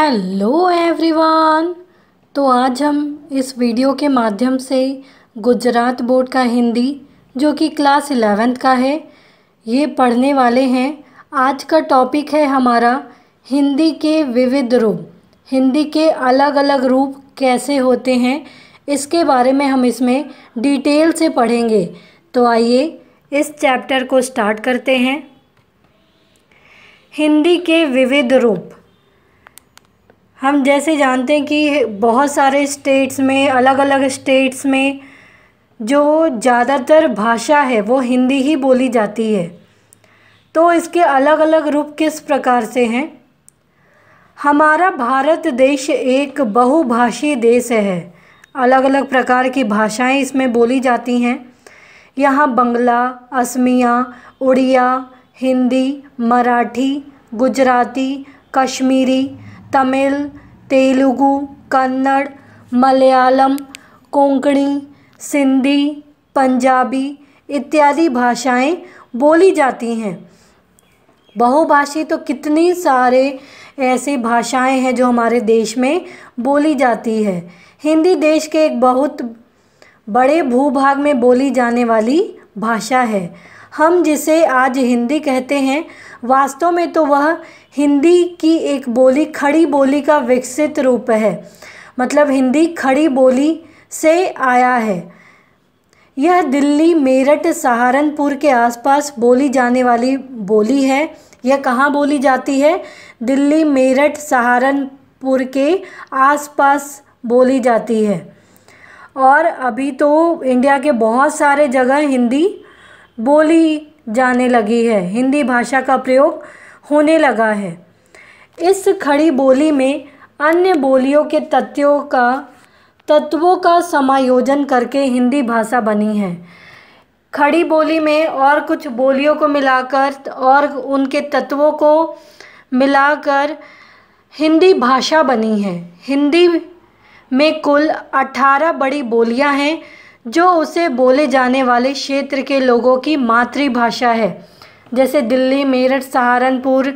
Hello everyone. तो आज हम इस वीडियो के माध्यम से गुजरात बोर्ड का हिंदी जो कि क्लास 11th का है ये पढ़ने वाले हैं। आज का टॉपिक है हमारा हिंदी के विविध रूप। हिंदी के अलग अलग रूप कैसे होते हैं इसके बारे में हम इसमें डिटेल से पढ़ेंगे। तो आइए इस चैप्टर को स्टार्ट करते हैं। हिंदी के विविध रूप। हम जैसे जानते हैं कि बहुत सारे स्टेट्स में अलग अलग स्टेट्स में जो ज़्यादातर भाषा है वो हिंदी ही बोली जाती है। तो इसके अलग अलग रूप किस प्रकार से हैं। हमारा भारत देश एक बहुभाषी देश है। अलग अलग प्रकार की भाषाएं इसमें बोली जाती हैं। यहाँ बंगला, असमिया, उड़िया, हिंदी, मराठी, गुजराती, कश्मीरी, तमिल, तेलुगु, कन्नड़, मलयालम, कोंकणी, सिंधी, पंजाबी इत्यादि भाषाएं बोली जाती हैं। बहुभाषी तो कितनी सारे ऐसी भाषाएं हैं जो हमारे देश में बोली जाती है। हिंदी देश के एक बहुत बड़े भूभाग में बोली जाने वाली भाषा है। हम जिसे आज हिंदी कहते हैं वास्तव में तो वह हिंदी की एक बोली खड़ी बोली का विकसित रूप है। मतलब हिंदी खड़ी बोली से आया है। यह दिल्ली, मेरठ, सहारनपुर के आसपास बोली जाने वाली बोली है। यह कहाँ बोली जाती है? दिल्ली, मेरठ, सहारनपुर के आसपास बोली जाती है। और अभी तो इंडिया के बहुत सारे जगह हिंदी बोली जाने लगी है। हिंदी भाषा का प्रयोग होने लगा है। इस खड़ी बोली में अन्य बोलियों के तत्वों का समायोजन करके हिंदी भाषा बनी है। खड़ी बोली में और कुछ बोलियों को मिलाकर और उनके तत्वों को मिलाकर हिंदी भाषा बनी है। हिंदी में कुल 18 बड़ी बोलियां हैं जो उसे बोले जाने वाले क्षेत्र के लोगों की मातृभाषा है। जैसे दिल्ली, मेरठ, सहारनपुर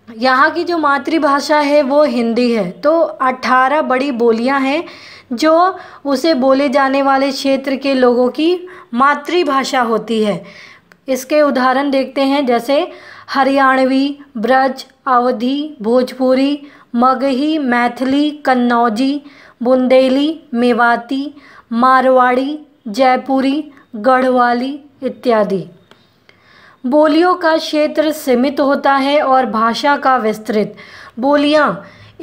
यहाँ की जो मातृभाषा है वो हिंदी है। तो 18 बड़ी बोलियां हैं जो उसे बोले जाने वाले क्षेत्र के लोगों की मातृभाषा होती है। इसके उदाहरण देखते हैं। जैसे हरियाणवी, ब्रज, अवधी, भोजपुरी, मगही, मैथिली, कन्नौजी, बुंदेली, मेवाती, मारवाड़ी, जयपुरी, गढ़वाली इत्यादि। बोलियों का क्षेत्र सीमित होता है और भाषा का विस्तृत। बोलियां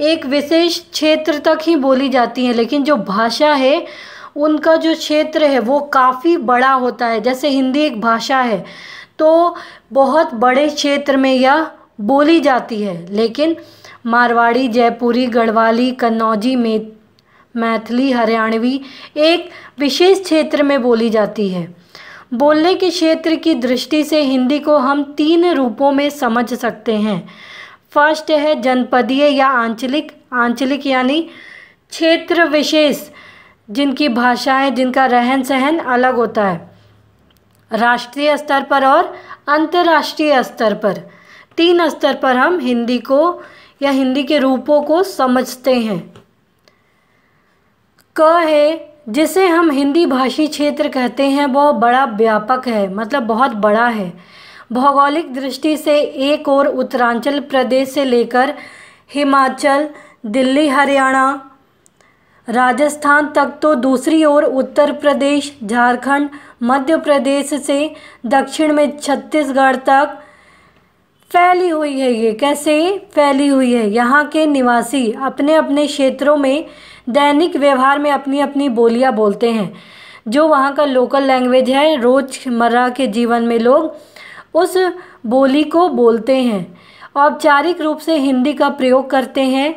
एक विशेष क्षेत्र तक ही बोली जाती हैं, लेकिन जो भाषा है उनका जो क्षेत्र है वो काफ़ी बड़ा होता है। जैसे हिंदी एक भाषा है तो बहुत बड़े क्षेत्र में यह बोली जाती है, लेकिन मारवाड़ी, जयपुरी, गढ़वाली, कन्नौजी, मैथिली, हरियाणवी एक विशेष क्षेत्र में बोली जाती है। बोलने के क्षेत्र की दृष्टि से हिंदी को हम 3 रूपों में समझ सकते हैं। फर्स्ट है जनपदीय या आंचलिक। आंचलिक यानी क्षेत्र विशेष जिनकी भाषाएं, जिनका रहन सहन अलग होता है। राष्ट्रीय स्तर पर और अंतर्राष्ट्रीय स्तर पर 3 स्तर पर हम हिंदी को या हिंदी के रूपों को समझते हैं। क है जिसे हम हिंदी भाषी क्षेत्र कहते हैं, वह बड़ा व्यापक है, मतलब बहुत बड़ा है। भौगोलिक दृष्टि से एक ओर उत्तरांचल प्रदेश से लेकर हिमाचल, दिल्ली, हरियाणा, राजस्थान तक, तो दूसरी ओर उत्तर प्रदेश, झारखंड, मध्य प्रदेश से दक्षिण में छत्तीसगढ़ तक फैली हुई है। ये कैसे फैली हुई है? यहाँ के निवासी अपने अपने क्षेत्रों में दैनिक व्यवहार में अपनी अपनी बोलियाँ बोलते हैं। जो वहाँ का लोकल लैंग्वेज है, रोज़मर्रा के जीवन में लोग उस बोली को बोलते हैं। औपचारिक रूप से हिंदी का प्रयोग करते हैं।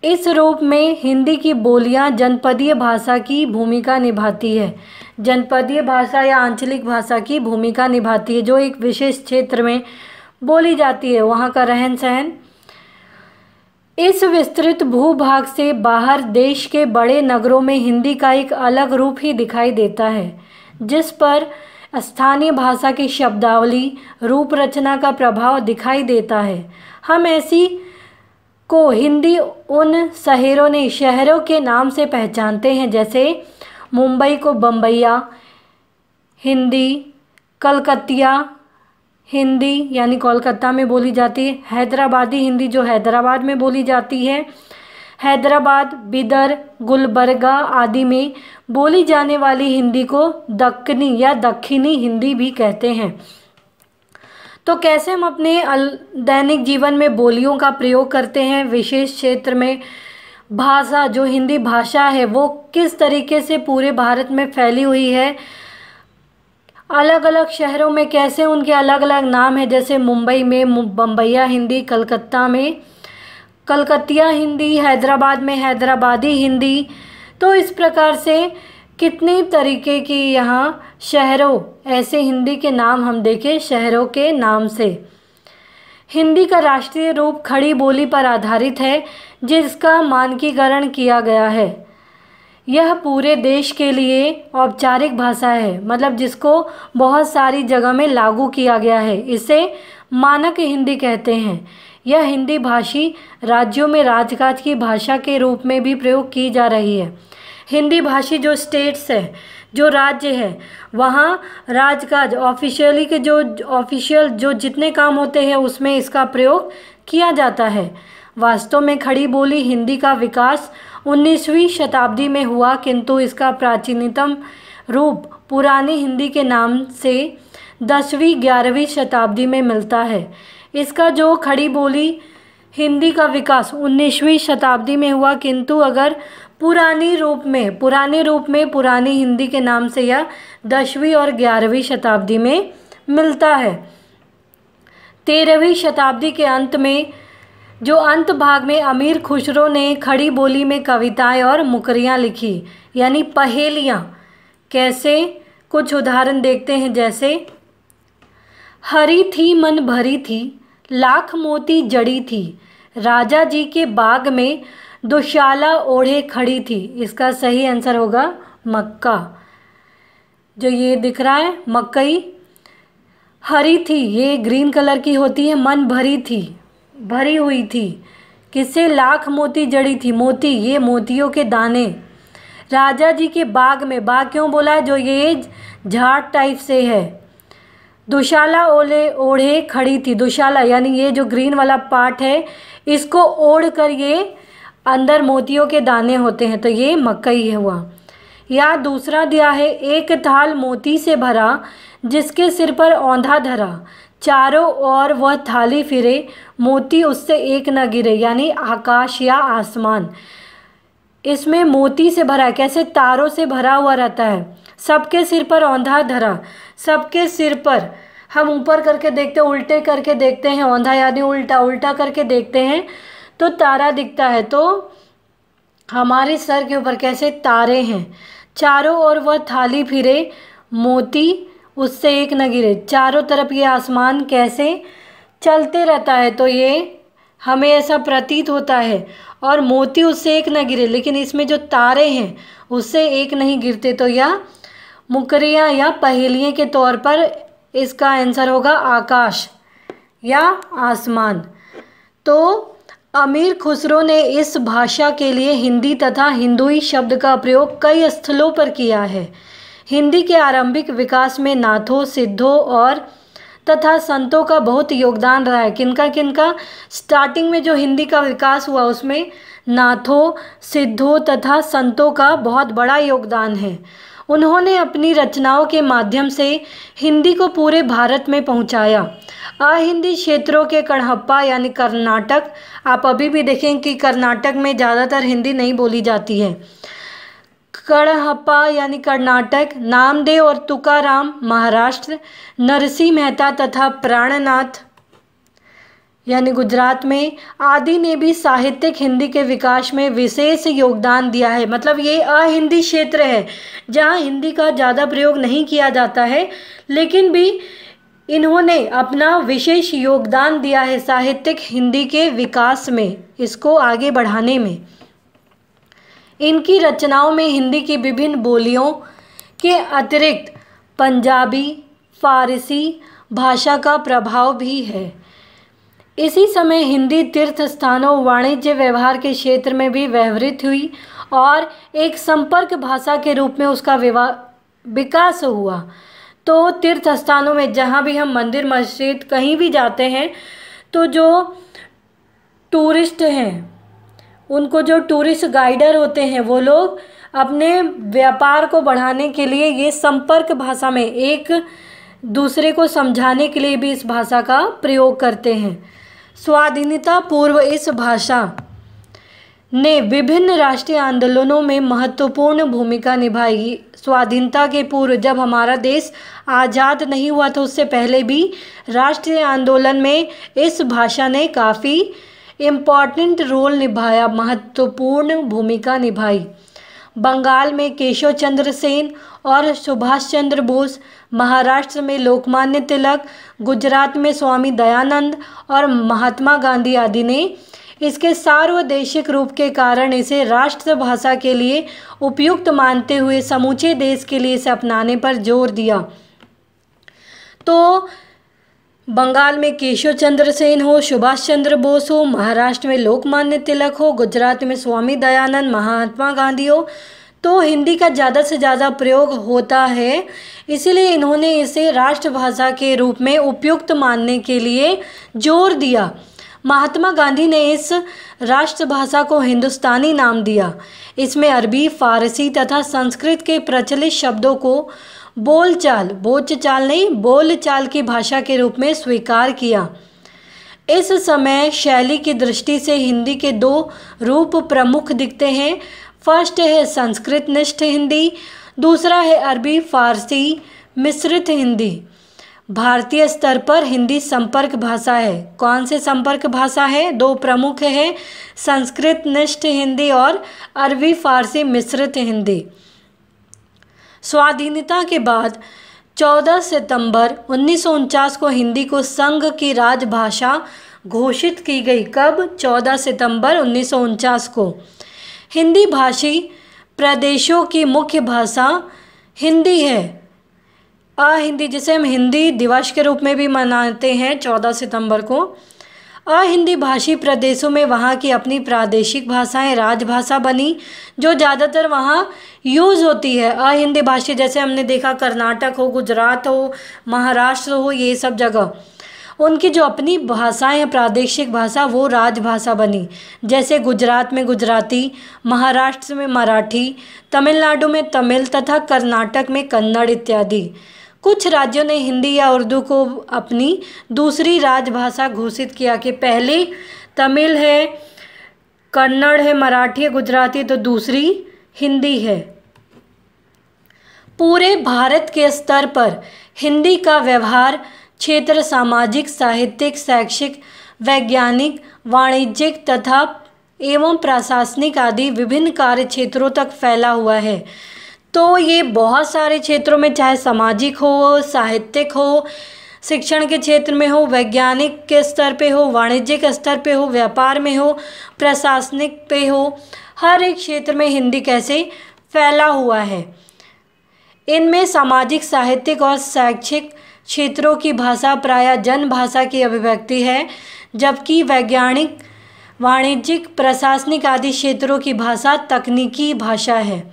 इस रूप में हिंदी की बोलियाँ जनपदीय भाषा की भूमिका निभाती है। जनपदीय भाषा या आंचलिक भाषा की भूमिका निभाती है, जो एक विशेष क्षेत्र में बोली जाती है, वहाँ का रहन सहन। इस विस्तृत भूभाग से बाहर देश के बड़े नगरों में हिंदी का एक अलग रूप ही दिखाई देता है, जिस पर स्थानीय भाषा की शब्दावली, रूप रचना का प्रभाव दिखाई देता है। हम ऐसी को हिंदी उन शहरों के नाम से पहचानते हैं, जैसे मुंबई को बम्बैया हिंदी, कलकतिया हिंदी यानी कोलकाता में बोली जाती है, हैदराबादी हिंदी जो हैदराबाद में बोली जाती है, हैदराबाद, बिदर, गुलबर्गा आदि में बोली जाने वाली हिंदी को दक्कनी या दक्षिणी हिंदी भी कहते हैं। तो कैसे हम अपने दैनिक जीवन में बोलियों का प्रयोग करते हैं, विशेष क्षेत्र में भाषा जो हिंदी भाषा है वो किस तरीके से पूरे भारत में फैली हुई है, अलग अलग शहरों में कैसे उनके अलग अलग नाम हैं, जैसे मुंबई में बम्बैया हिंदी, कलकत्ता में कलकतिया हिंदी, हैदराबाद में हैदराबादी हिंदी। तो इस प्रकार से कितने तरीके की यहाँ शहरों ऐसे हिंदी के नाम हम देखें शहरों के नाम से। हिंदी का राष्ट्रीय रूप खड़ी बोली पर आधारित है जिसका मानकीकरण किया गया है। यह पूरे देश के लिए औपचारिक भाषा है, मतलब जिसको बहुत सारी जगह में लागू किया गया है। इसे मानक हिंदी कहते हैं। यह हिंदी भाषी राज्यों में राजकाज की भाषा के रूप में भी प्रयोग की जा रही है। हिंदी भाषी जो स्टेट्स है, जो राज्य है, वहाँ राजकाज ऑफिशियली के ऑफिशियल जो जितने काम होते हैं उसमें इसका प्रयोग किया जाता है। वास्तव में खड़ी बोली हिंदी का विकास 19वीं शताब्दी में हुआ, किंतु इसका प्राचीनतम रूप पुरानी हिंदी के नाम से 10वीं 11वीं शताब्दी में मिलता है। इसका जो खड़ी बोली हिंदी का विकास 19वीं शताब्दी में हुआ, किंतु अगर पुराने रूप में पुरानी हिंदी के नाम से यह 10वीं और 11वीं शताब्दी में मिलता है। 13वीं शताब्दी के अंत में जो अंत भाग में अमीर खुसरो ने खड़ी बोली में कविताएं और मुकरियाँ लिखी, यानी पहेलियाँ। कैसे, कुछ उदाहरण देखते हैं, जैसे हरी थी मन भरी थी, लाख मोती जड़ी थी, राजा जी के बाग में दुशाला ओढ़े खड़ी थी। इसका सही आंसर होगा मक्का। जो ये दिख रहा है मकई, हरी थी ये ग्रीन कलर की होती है, मन भरी थी भरी हुई थी, किससे, लाख मोती जड़ी थी, मोती ये मोतियों के दाने। राजा जी के बाग में, बाग क्यों बोला है, जो ये झाड़ टाइप से है। दुशाला ओढ़े खड़ी थी, दुशाला यानी ये जो ग्रीन वाला पार्ट है इसको ओढ़ कर ये अंदर मोतियों के दाने होते हैं, तो ये मकई हुआ। या दूसरा दिया है, एक थाल मोती से भरा जिसके सिर पर औंधा धरा, चारों ओर वह थाली फिरे, मोती उससे एक न गिरे, यानी आकाश या आसमान। इसमें मोती से भरा है, कैसे, तारों से भरा हुआ रहता है। सबके सिर पर औंधा धरा, सबके सिर पर, हम ऊपर करके देखते हैं, उल्टे करके देखते हैं, औंधा यानी उल्टा, उल्टा करके देखते हैं तो तारा दिखता है, तो हमारे सर के ऊपर कैसे तारे हैं। चारों ओर वह थाली फिरे, मोती उससे एक न गिरे, चारों तरफ ये आसमान कैसे चलते रहता है, तो ये हमें ऐसा प्रतीत होता है, और मोती उससे एक न गिरे, लेकिन इसमें जो तारे हैं उससे एक नहीं गिरते, तो यह मुकरियाँ या पहेलियाँ के तौर पर इसका आंसर होगा आकाश या आसमान। तो अमीर खुसरो ने इस भाषा के लिए हिंदी तथा हिंदुई शब्द का प्रयोग कई स्थलों पर किया है। हिंदी के आरंभिक विकास में नाथों, सिद्धों और तथा संतों का बहुत योगदान रहा है। किनका किनका, स्टार्टिंग में जो हिंदी का विकास हुआ उसमें नाथों, सिद्धों तथा संतों का बहुत बड़ा योगदान है। उन्होंने अपनी रचनाओं के माध्यम से हिंदी को पूरे भारत में पहुंचाया। अहिंदी क्षेत्रों के कड़हप्पा यानी कर्नाटक, आप अभी भी देखें कि कर्नाटक में ज़्यादातर हिंदी नहीं बोली जाती है। कड़हप्पा यानी कर्नाटक, नामदेव और तुकाराम महाराष्ट्र, नरसिंह मेहता तथा प्राणनाथ यानी गुजरात में आदि ने भी साहित्यिक हिंदी के विकास में विशेष योगदान दिया है। मतलब ये अहिंदी क्षेत्र है जहाँ हिंदी का ज़्यादा प्रयोग नहीं किया जाता है, लेकिन भी इन्होंने अपना विशेष योगदान दिया है साहित्यिक हिंदी के विकास में, इसको आगे बढ़ाने में। इनकी रचनाओं में हिंदी की विभिन्न बोलियों के अतिरिक्त पंजाबी, फारसी भाषा का प्रभाव भी है। इसी समय हिंदी तीर्थ स्थानों, वाणिज्य व्यवहार के क्षेत्र में भी व्यवहृत हुई और एक संपर्क भाषा के रूप में उसका विकास हुआ। तो तीर्थ स्थानों में जहाँ भी हम मंदिर, मस्जिद कहीं भी जाते हैं तो जो टूरिस्ट हैं, उनको जो टूरिस्ट गाइडर होते हैं, वो लोग अपने व्यापार को बढ़ाने के लिए ये संपर्क भाषा में एक दूसरे को समझाने के लिए भी इस भाषा का प्रयोग करते हैं। स्वाधीनता पूर्व इस भाषा ने विभिन्न राष्ट्रीय आंदोलनों में महत्वपूर्ण भूमिका निभाई। स्वाधीनता के पूर्व, जब हमारा देश आज़ाद नहीं हुआ तो उससे पहले भी राष्ट्रीय आंदोलन में इस भाषा ने काफ़ी इम्पॉर्टेंट रोल निभाया, महत्वपूर्ण भूमिका निभाई। बंगाल में केशव चंद्र सेन और सुभाष चंद्र बोस, महाराष्ट्र में लोकमान्य तिलक, गुजरात में स्वामी दयानंद और महात्मा गांधी आदि ने इसके सार्वदेशिक रूप के कारण इसे राष्ट्रभाषा के लिए उपयुक्त मानते हुए समूचे देश के लिए इसे अपनाने पर जोर दिया। तो बंगाल में केशव चंद्र सेन हो, सुभाष चंद्र बोस हो, महाराष्ट्र में लोकमान्य तिलक हो, गुजरात में स्वामी दयानंद, महात्मा गांधी हो, तो हिंदी का ज़्यादा से ज़्यादा प्रयोग होता है। इसीलिए इन्होंने इसे राष्ट्रभाषा के रूप में उपयुक्त मानने के लिए जोर दिया। महात्मा गांधी ने इस राष्ट्रभाषा को हिंदुस्तानी नाम दिया। इसमें अरबी, फारसी तथा संस्कृत के प्रचलित शब्दों को बोलचाल की भाषा के रूप में स्वीकार किया। इस समय शैली की दृष्टि से हिंदी के दो रूप प्रमुख दिखते हैं। फर्स्ट है संस्कृतनिष्ठ हिंदी, दूसरा है अरबी फारसी मिश्रित हिंदी। भारतीय स्तर पर हिंदी संपर्क भाषा है। कौन से संपर्क भाषा है? दो प्रमुख है, संस्कृतनिष्ठ हिंदी और अरबी फारसी मिश्रित हिंदी। स्वाधीनता के बाद 14 सितंबर 1949 को हिंदी को संघ की राजभाषा घोषित की गई। कब? 14 सितंबर 1949 को। हिंदी भाषी प्रदेशों की मुख्य भाषा हिंदी है। अहिंदी, जिसे हम हिंदी दिवस के रूप में भी मनाते हैं 14 सितंबर को, अहिंदी भाषी प्रदेशों में वहाँ की अपनी प्रादेशिक भाषाएं राजभाषा बनी, जो ज़्यादातर वहाँ यूज़ होती है। अहिंदी भाषी जैसे हमने देखा कर्नाटक हो, गुजरात हो, महाराष्ट्र हो, ये सब जगह उनकी जो अपनी भाषाएं हैं प्रादेशिक भाषा, वो राजभाषा बनी। जैसे गुजरात में गुजराती, महाराष्ट्र में मराठी, तमिलनाडु में तमिल तथा कर्नाटक में कन्नड़ इत्यादि। कुछ राज्यों ने हिंदी या उर्दू को अपनी दूसरी राजभाषा घोषित किया कि पहले तमिल है, कन्नड़ है, मराठी है, गुजराती, तो दूसरी हिंदी है। पूरे भारत के स्तर पर हिंदी का व्यवहार क्षेत्र सामाजिक, साहित्यिक, शैक्षिक, वैज्ञानिक, वाणिज्यिक तथा एवं प्रशासनिक आदि विभिन्न कार्य क्षेत्रों तक फैला हुआ है। तो ये बहुत सारे क्षेत्रों में, चाहे सामाजिक हो, साहित्यिक हो, शिक्षण के क्षेत्र में हो, वैज्ञानिक के स्तर पे हो, वाणिज्यिक स्तर पे हो, व्यापार में हो, प्रशासनिक पे हो, हर एक क्षेत्र में हिंदी कैसे फैला हुआ है। इनमें सामाजिक, साहित्यिक और शैक्षिक क्षेत्रों की भाषा प्रायः जन भाषा की अभिव्यक्ति है, जबकि वैज्ञानिक, वाणिज्यिक, प्रशासनिक आदि क्षेत्रों की भाषा तकनीकी भाषा है।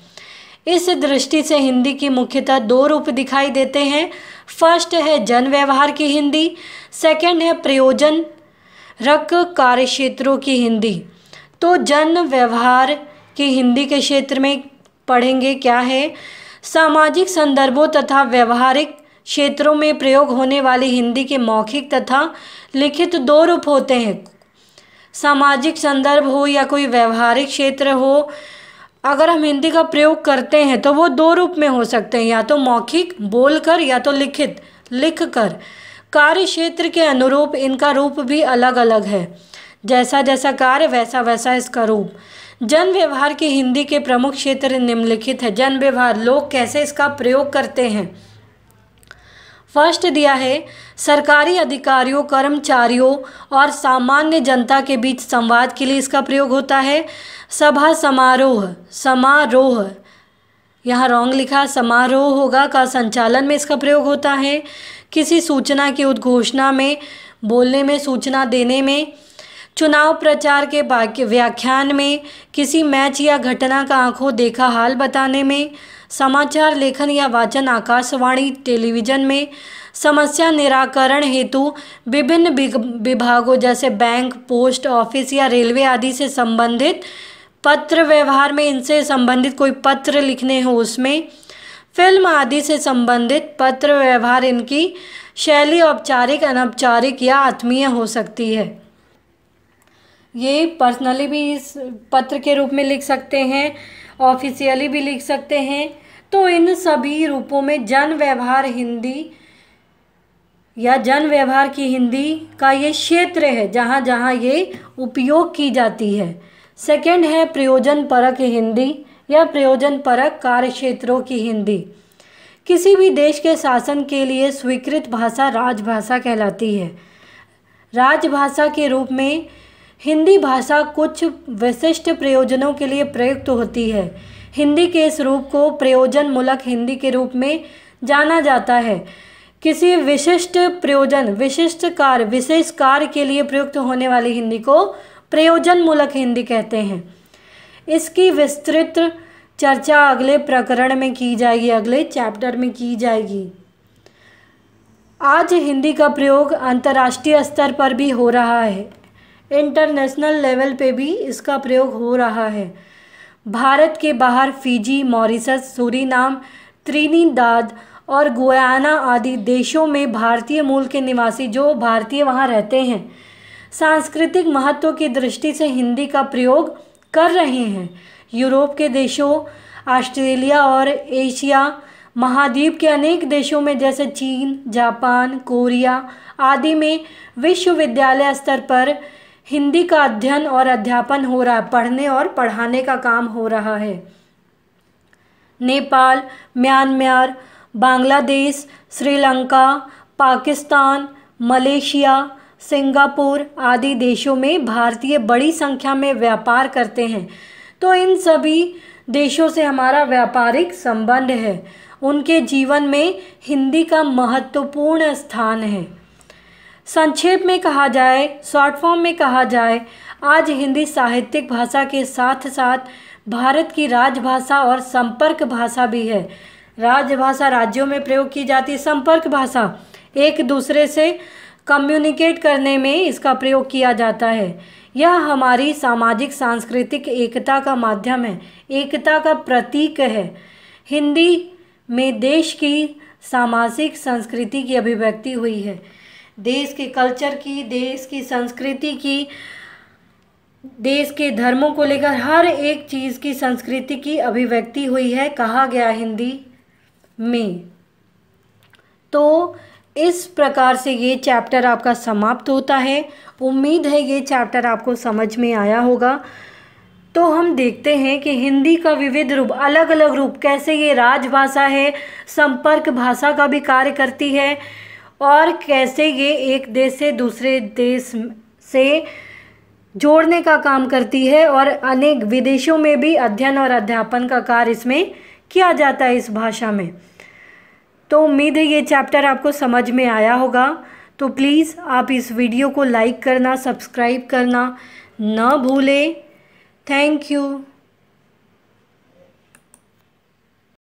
इस दृष्टि से हिंदी की मुख्यतः दो रूप दिखाई देते हैं। फर्स्ट है जन व्यवहार की हिंदी, सेकंड है प्रयोजन रक कार्य क्षेत्रों की हिंदी। तो जन व्यवहार की हिंदी के क्षेत्र में पढ़ेंगे क्या है? सामाजिक संदर्भों तथा व्यवहारिक क्षेत्रों में प्रयोग होने वाली हिंदी के मौखिक तथा लिखित दो रूप होते हैं। सामाजिक संदर्भ हो या कोई व्यवहारिक क्षेत्र हो, अगर हम हिंदी का प्रयोग करते हैं तो वो दो रूप में हो सकते हैं, या तो मौखिक बोलकर या तो लिखित लिखकर। कार्य क्षेत्र के अनुरूप इनका रूप भी अलग अलग है। जैसा जैसा कार्य वैसा वैसा इसका रूप। जन व्यवहार की हिंदी के प्रमुख क्षेत्र निम्नलिखित है। जन व्यवहार, लोग कैसे इसका प्रयोग करते हैं। फर्स्ट दिया है, सरकारी अधिकारियों, कर्मचारियों और सामान्य जनता के बीच संवाद के लिए इसका प्रयोग होता है। सभा समारोह, यहाँ रॉन्ग लिखा, समारोह होगा, का संचालन में इसका प्रयोग होता है। किसी सूचना की उद्घोषणा में बोलने में, सूचना देने में, चुनाव प्रचार के व्याख्यान में, किसी मैच या घटना का आंखों देखा हाल बताने में, समाचार लेखन या वाचन आकाशवाणी टेलीविज़न में, समस्या निराकरण हेतु विभिन्न विभागों जैसे बैंक, पोस्ट ऑफिस या रेलवे आदि से संबंधित, पत्र व्यवहार में इनसे संबंधित कोई पत्र लिखने हो उसमें, फिल्म आदि से संबंधित पत्र व्यवहार। इनकी शैली औपचारिक, अनौपचारिक या आत्मीय हो सकती है। ये पर्सनली भी इस पत्र के रूप में लिख सकते हैं, ऑफिशियली भी लिख सकते हैं। तो इन सभी रूपों में जन व्यवहार हिंदी या जन व्यवहार की हिंदी का ये क्षेत्र है जहाँ जहाँ ये उपयोग की जाती है। सेकंड है प्रयोजन परक हिंदी या प्रयोजन परक कार्य क्षेत्रों की हिंदी। किसी भी देश के शासन के लिए स्वीकृत भाषा राजभाषा कहलाती है। राजभाषा के रूप में हिंदी भाषा कुछ विशिष्ट प्रयोजनों के लिए प्रयुक्त होती है। हिंदी के इस रूप को प्रयोजन मूलक हिंदी के रूप में जाना जाता है। किसी विशिष्ट प्रयोजन, विशिष्ट कार्य, विशेष कार्य के लिए प्रयुक्त होने वाली हिंदी को प्रयोजन मूलक हिंदी कहते हैं। इसकी विस्तृत चर्चा अगले प्रकरण में की जाएगी, अगले चैप्टर में की जाएगी। आज हिंदी का प्रयोग अंतर्राष्ट्रीय स्तर पर भी हो रहा है, इंटरनेशनल लेवल पे भी इसका प्रयोग हो रहा है। भारत के बाहर फिजी, मॉरिशस, सूरीनाम, त्रिनिदाद और गुयाना आदि देशों में भारतीय मूल के निवासी जो भारतीय वहाँ रहते हैं, सांस्कृतिक महत्व की दृष्टि से हिंदी का प्रयोग कर रहे हैं। यूरोप के देशों, ऑस्ट्रेलिया और एशिया महाद्वीप के अनेक देशों में जैसे चीन, जापान, कोरिया आदि में विश्वविद्यालय स्तर पर हिंदी का अध्ययन और अध्यापन हो रहा है, पढ़ने और पढ़ाने का काम हो रहा है। Nepal, Myanmar, Bangladesh, Sri Lanka, Pakistan, Malaysia, Singapore आदि देशों में भारतीय बड़ी संख्या में व्यापार करते हैं। तो इन सभी देशों से हमारा व्यापारिक संबंध है। उनके जीवन में हिंदी का महत्वपूर्ण स्थान है। संक्षेप में कहा जाए, शॉर्ट फॉर्म में कहा जाए, आज हिंदी साहित्यिक भाषा के साथ साथ भारत की राजभाषा और संपर्क भाषा भी है। राजभाषा राज्यों में प्रयोग की जाती है, संपर्क भाषा एक दूसरे से कम्युनिकेट करने में इसका प्रयोग किया जाता है। यह हमारी सामाजिक सांस्कृतिक एकता का माध्यम है, एकता का प्रतीक है। हिंदी में देश की सामाजिक संस्कृति की अभिव्यक्ति हुई है, देश के कल्चर की, देश की संस्कृति की, देश के धर्मों को लेकर हर एक चीज़ की संस्कृति की अभिव्यक्ति हुई है, कहा गया हिंदी में। तो इस प्रकार से ये चैप्टर आपका समाप्त होता है। उम्मीद है ये चैप्टर आपको समझ में आया होगा। तो हम देखते हैं कि हिंदी का विविध रूप, अलग अलग रूप, कैसे ये राजभाषा है, संपर्क भाषा का भी कार्य करती है और कैसे ये एक देश से दूसरे देश से जोड़ने का काम करती है और अनेक विदेशों में भी अध्ययन और अध्यापन का कार्य इसमें किया जाता है इस भाषा में। तो उम्मीद है ये चैप्टर आपको समझ में आया होगा। तो प्लीज़ आप इस वीडियो को लाइक करना, सब्सक्राइब करना ना भूलें। Thank you.